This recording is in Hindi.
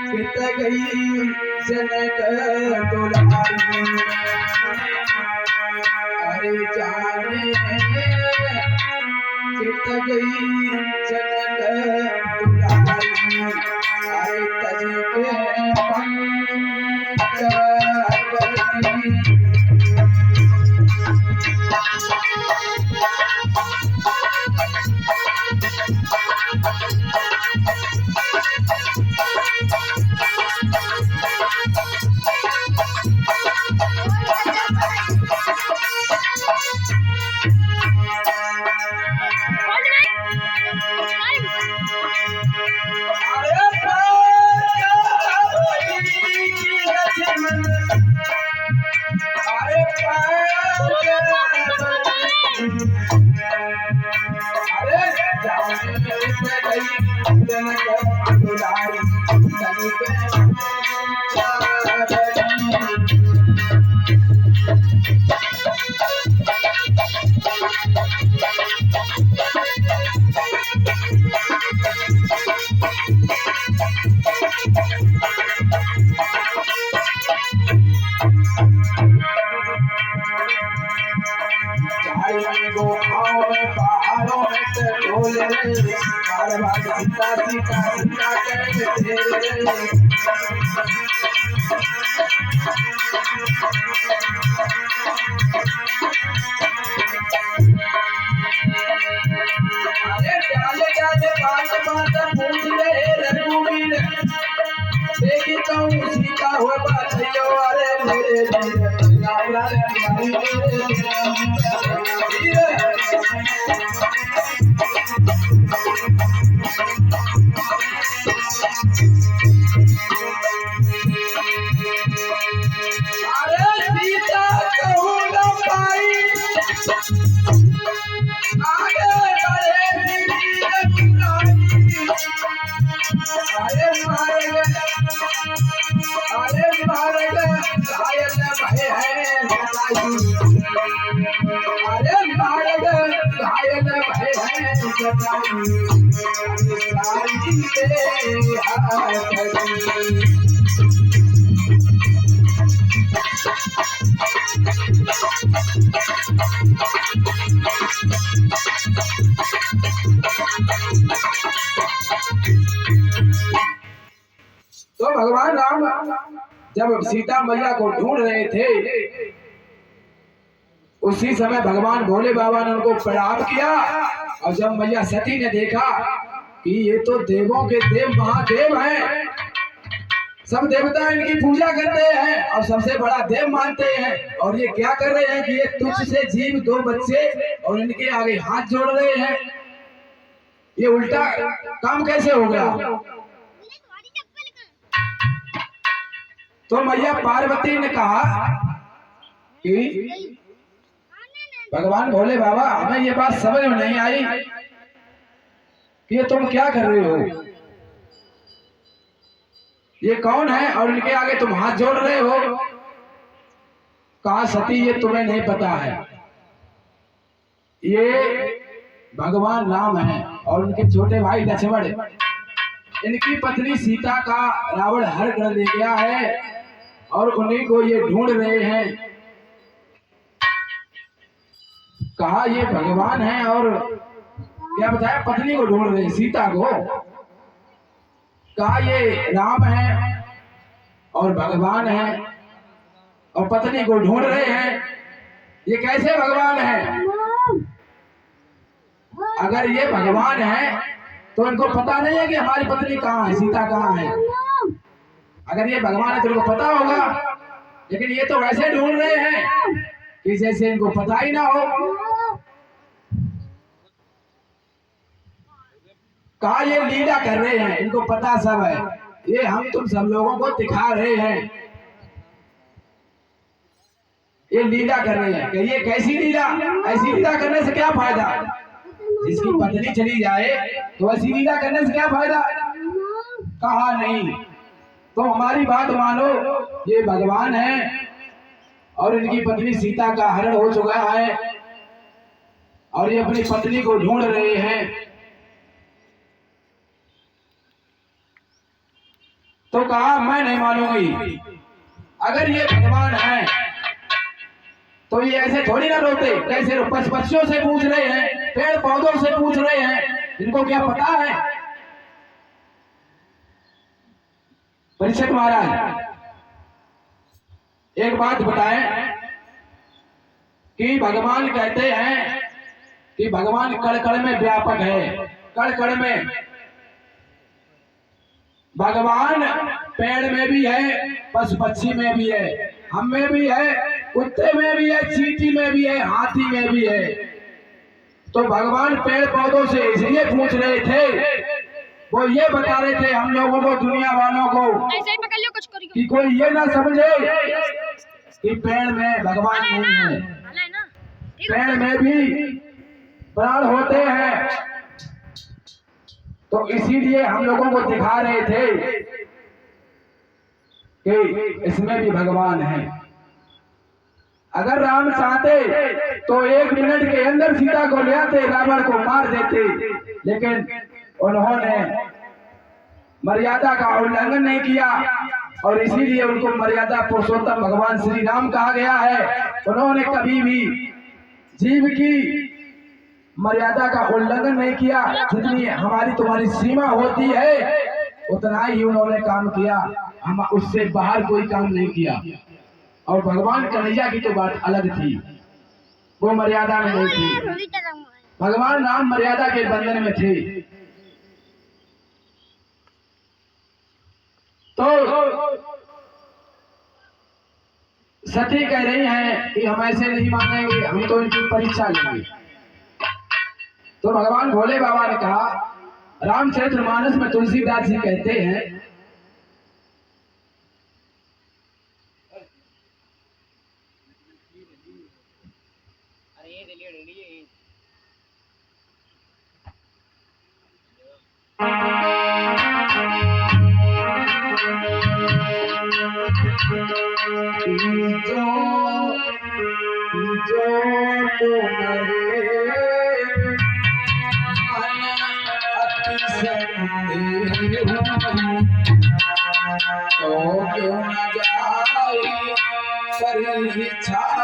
चित गई जनक दुलारी अरे जाने चित गई जनक दुलारी अरे तज के पंख सीता हो अरे मेरे तो भगवान राम जब सीता मैया को ढूंढ रहे थे उसी समय भगवान भोले बाबा ने उनको प्रणाम किया। और जब मैया सती ने देखा कि ये तो देवों के देव महादेव हैं, सब देवता इनकी पूजा करते हैं और सबसे बड़ा देव मानते हैं, और ये क्या कर रहे हैं कि ये तुच्छ से जीव दो बच्चे और इनके आगे हाथ जोड़ रहे हैं, ये उल्टा काम कैसे हो गया। तो मैया पार्वती ने कहा कि भगवान भोले बाबा हमें ये बात समझ में नहीं आई कि ये तुम क्या कर रहे हो, ये कौन है और इनके आगे तुम हाथ जोड़ रहे हो। कहा सती ये तुम्हें नहीं पता है, ये भगवान राम है और उनके छोटे भाई लक्ष्मण, इनकी पत्नी सीता का रावण हर कर ले गया है और उन्हीं को ये ढूंढ रहे हैं। कहा ये भगवान है और क्या बताया पत्नी को ढूंढ रहे हैं, सीता को। कहा ये राम है और भगवान है और पत्नी को ढूंढ रहे हैं, ये कैसे भगवान है। अगर ये भगवान है तो इनको पता नहीं है कि हमारी पत्नी कहाँ है, सीता कहाँ है। अगर ये भगवान है तो इनको पता होगा, लेकिन ये तो वैसे ढूंढ रहे हैं कि जैसे इनको पता ही ना हो। कहा ये लीला कर रहे हैं, इनको पता सब है, ये हम तुम सब लोगों को दिखा रहे हैं, ये लीला कर रहे हैं। कि ये कैसी लीला, ऐसी लीला करने से क्या फायदा। जिसकी पत्नी चली जाए तो ऐसी लीला करने से क्या फायदा। कहा नहीं, तो हमारी बात मानो, ये भगवान है और इनकी पत्नी सीता का हरण हो चुका है और ये अपनी पत्नी को ढूंढ रहे हैं। तो कहा मैं नहीं मानूंगी, अगर ये भगवान है तो ये ऐसे थोड़ी ना रोते, कैसे पक्षियों से पूछ रहे हैं, पेड़ पौधों से पूछ रहे हैं, इनको क्या पता है। परीक्षित महाराज एक बात बताएं कि भगवान कहते हैं कि भगवान कण कण में व्यापक है, कण कण में। भगवान पेड़ में भी है, पशु पक्षी में भी है, हम में भी है, कुत्ते में भी है, चींटी में भी है, हाथी में भी है। तो भगवान पेड़ पौधों से इसलिए पूछ रहे थे, वो ये बता रहे थे हम लोगों को, दुनिया वालों को, ऐसे ही पकड़ लो कुछ करियो कि कोई ये ना समझे कि पेड़ में भगवान नहीं है। पेड़ में भी प्राण होते हैं, तो इसीलिए हम लोगों को दिखा रहे थे कि इसमें भी भगवान है। अगर राम चाहते तो 1 मिनट के अंदर सीता को ले आते, रावण को मार देते, लेकिन उन्होंने मर्यादा का उल्लंघन नहीं किया और इसीलिए उनको मर्यादा पुरुषोत्तम भगवान श्री राम कहा गया है। उन्होंने कभी भी जीव की मर्यादा का उल्लंघन नहीं किया, जितनी हमारी तुम्हारी सीमा होती है उतना ही उन्होंने काम किया, हम उससे बाहर कोई काम नहीं किया। और भगवान कन्हैया की तो बात अलग थी, वो मर्यादा में नहीं थी। भगवान राम मर्यादा के बंधन में थे। तो सती कह रही हैं कि हम ऐसे नहीं मानेंगे, हम तो इनकी परीक्षा लेंगे। तो भगवान भोले बाबा ने कहा, रामचरितमानस में तुलसीदास जी कहते हैं, जो तुम्हारे तो क्यों न जाए परीक्षा।